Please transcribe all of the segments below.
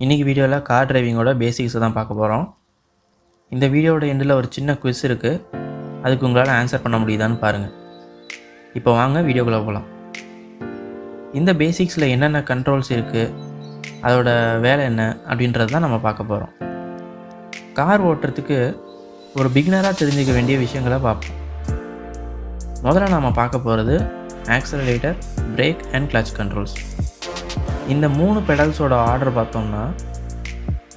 இன்றைக்கி வீடியோவில் கார் டிரைவிங்கோட பேசிக்ஸை தான் பார்க்க போகிறோம். இந்த வீடியோவோட எண்டில் ஒரு சின்ன குவிஸ் இருக்குது. அதுக்கு உங்களால் ஆன்சர் பண்ண முடியுதான்னு பாருங்கள். இப்போ வாங்க வீடியோக்குள்ளே போகலாம். இந்த பேசிக்ஸில் என்னென்ன கண்ட்ரோல்ஸ் இருக்குது, அதோட வேலை என்ன அப்படின்றது தான் நம்ம பார்க்க போகிறோம். கார் ஓட்டுறதுக்கு ஒரு பிகினராக தெரிஞ்சுக்க வேண்டிய விஷயங்களை பார்ப்போம். முதல்ல நாம் பார்க்க போகிறது accelerator, break and clutch controls. இந்த 3 பெடல்ஸோட ஆர்டர் பார்த்தோம்னா,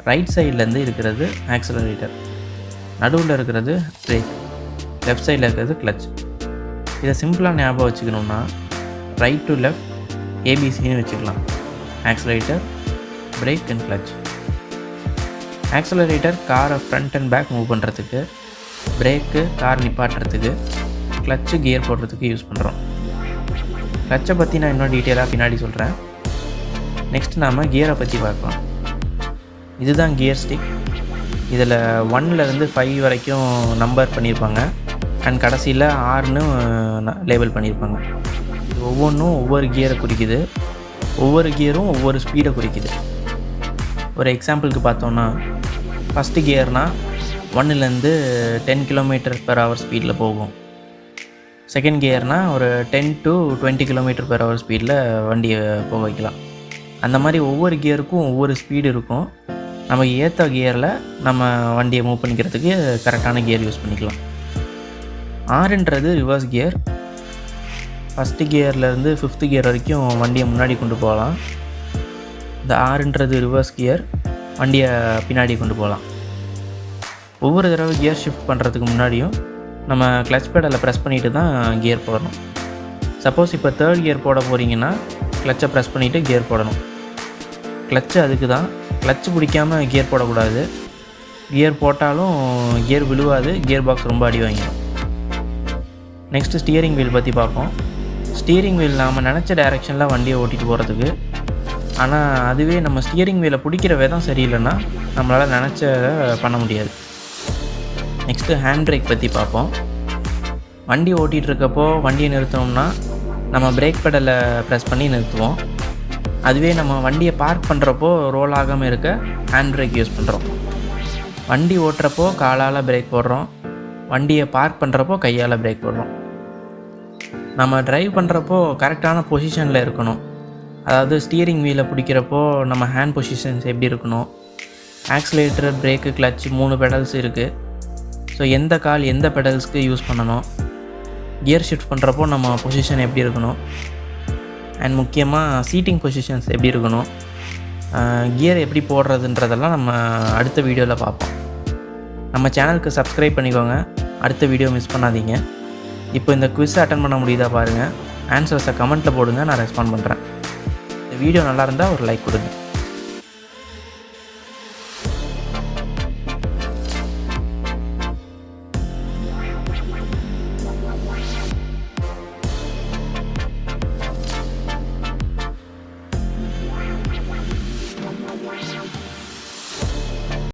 ரைட் சைட்லேருந்து இருக்கிறது ஆக்சலரேட்டர், நடுவில் இருக்கிறது பிரேக், லெஃப்ட் சைடில் இருக்கிறது கிளட்ச். இதை சிம்பிளாக ஞாபகம் வச்சுக்கணுன்னா ரைட் டு லெஃப்ட் ஏபிசின்னு வச்சுக்கலாம். Accelerator, break and clutch. Accelerator காரை ஃப்ரண்ட் அண்ட் பேக் மூவ் பண்ணுறதுக்கு, பிரேக்கு கார் நிப்பாட்டுறதுக்கு, கிளட்சு கியர் போடுறதுக்கு யூஸ் பண்ணுறோம். கிளட்சை பற்றி நான் இன்னும் டீட்டெயிலாக பின்னாடி சொல்கிறேன். நெக்ஸ்ட் நாம் கியரை பற்றி பார்க்கலாம். இதுதான் கியர் ஸ்டிக். இதில் 1லேருந்து 5 வரைக்கும் நம்பர் பண்ணியிருப்பாங்க. அண்ட் கடைசியில் 6ன்னு லேபிள் பண்ணியிருப்பாங்க. இது ஒவ்வொன்றும் ஒவ்வொரு கியரை குறிக்குது. ஒவ்வொரு கியரும் ஒவ்வொரு ஸ்பீடை குறிக்குது. ஒரு எக்ஸாம்பிளுக்கு பார்த்தோன்னா, ஃபஸ்ட்டு கியர்னால் 1லேருந்து 10 km/h ஸ்பீடில் போகும். செகண்ட் கியர்னால் ஒரு 10 to 20 km/h ஸ்பீடில் வண்டியை போக வைக்கலாம். அந்த மாதிரி ஒவ்வொரு கியருக்கும் ஒவ்வொரு ஸ்பீடு இருக்கும். நமக்கு ஏற்ற கியரில் நம்ம வண்டியை மூவ் பண்ணிக்கிறதுக்கு கரெக்டான கியர் யூஸ் பண்ணிக்கலாம். 6ன்றது ரிவர்ஸ் கியர். ஃபஸ்ட்டு கியர்லேருந்து 5th கியர் வரைக்கும் வண்டியை முன்னாடி கொண்டு போகலாம். இந்த 6ன்றது ரிவர்ஸ் கியர், வண்டியை பின்னாடி கொண்டு போகலாம். ஒவ்வொரு தடவை கியர் ஷிஃப்ட் பண்ணுறதுக்கு முன்னாடியும் நம்ம கிளட்ச் பெடலை ப்ரெஸ் பண்ணிவிட்டு தான் கியர் போடணும். சப்போஸ் இப்போ 3rd கியர் போட போகிறீங்கன்னா கிளட்சை ப்ரெஸ் பண்ணிவிட்டு கியர் போடணும். கிளட்சு அதுக்கு தான். கிளட்சு பிடிக்காமல் கியர் போடக்கூடாது. கியர் போட்டாலும் கியர் விழுவாது, கியர் பாக்ஸ் ரொம்ப அடி வாங்கிடும். நெக்ஸ்ட்டு ஸ்டியரிங் வீல் பற்றி பார்ப்போம். ஸ்டியரிங் வீல் நாம் நினச்ச டைரெக்ஷனில் வண்டியை ஓட்டிகிட்டு போகிறதுக்கு. ஆனால் அதுவே நம்ம ஸ்டியரிங் வீலை பிடிக்கிற விதம் சரியில்லைன்னா நம்மளால் நினச்சதை பண்ண முடியாது. நெக்ஸ்ட்டு ஹேண்ட் பிரேக் பற்றி பார்ப்போம். வண்டி ஓட்டிகிட்ருக்கப்போ வண்டியை நிறுத்தணும்னா நம்ம பிரேக் பெடலை ப்ரெஸ் பண்ணி நிறுத்துவோம். அதுவே நம்ம வண்டியை பார்க் பண்ணுறப்போ ரோல் ஆகாமல் இருக்க ஹேண்ட் பிரேக் யூஸ் பண்ணுறோம். வண்டி ஓட்டுறப்போ காலால் பிரேக் போடுறோம். வண்டியை பார்க் பண்ணுறப்போ கையால் பிரேக் போடுறோம். நம்ம ட்ரைவ் பண்ணுறப்போ கரெக்டான பொசிஷனில் இருக்கணும். அதாவது ஸ்டியரிங் வீலை பிடிக்கிறப்போ நம்ம ஹேண்ட் பொசிஷன்ஸ் எப்படி இருக்கணும். ஆக்சிலேட்டர், பிரேக்கு, கிளட்ச் 3 பெடல்ஸ் இருக்குது. ஸோ எந்த கால் எந்த பெடல்ஸ்க்கு யூஸ் பண்ணணும், கியர் ஷிஃப்ட் பண்ணுறப்போ நம்ம பொசிஷன் எப்படி இருக்கணும், அண்ட் முக்கியமாக சீட்டிங் பொசிஷன்ஸ் எப்படி இருக்கணும், கியர் எப்படி போடுறதுன்றதெல்லாம் நம்ம அடுத்த வீடியோவில் பார்ப்போம். நம்ம சேனலுக்கு சப்ஸ்கிரைப் பண்ணிக்கோங்க. அடுத்த வீடியோ மிஸ் பண்ணாதீங்க. இப்போ இந்த குவிஸை அட்டன் பண்ண முடியுதா பாருங்கள். ஆன்சர்ஸை கமெண்ட்டில் போடுங்க, நான் ரெஸ்பாண்ட் பண்ணுறேன். இந்த வீடியோ நல்லா இருந்தால் ஒரு லைக் கொடுங்க.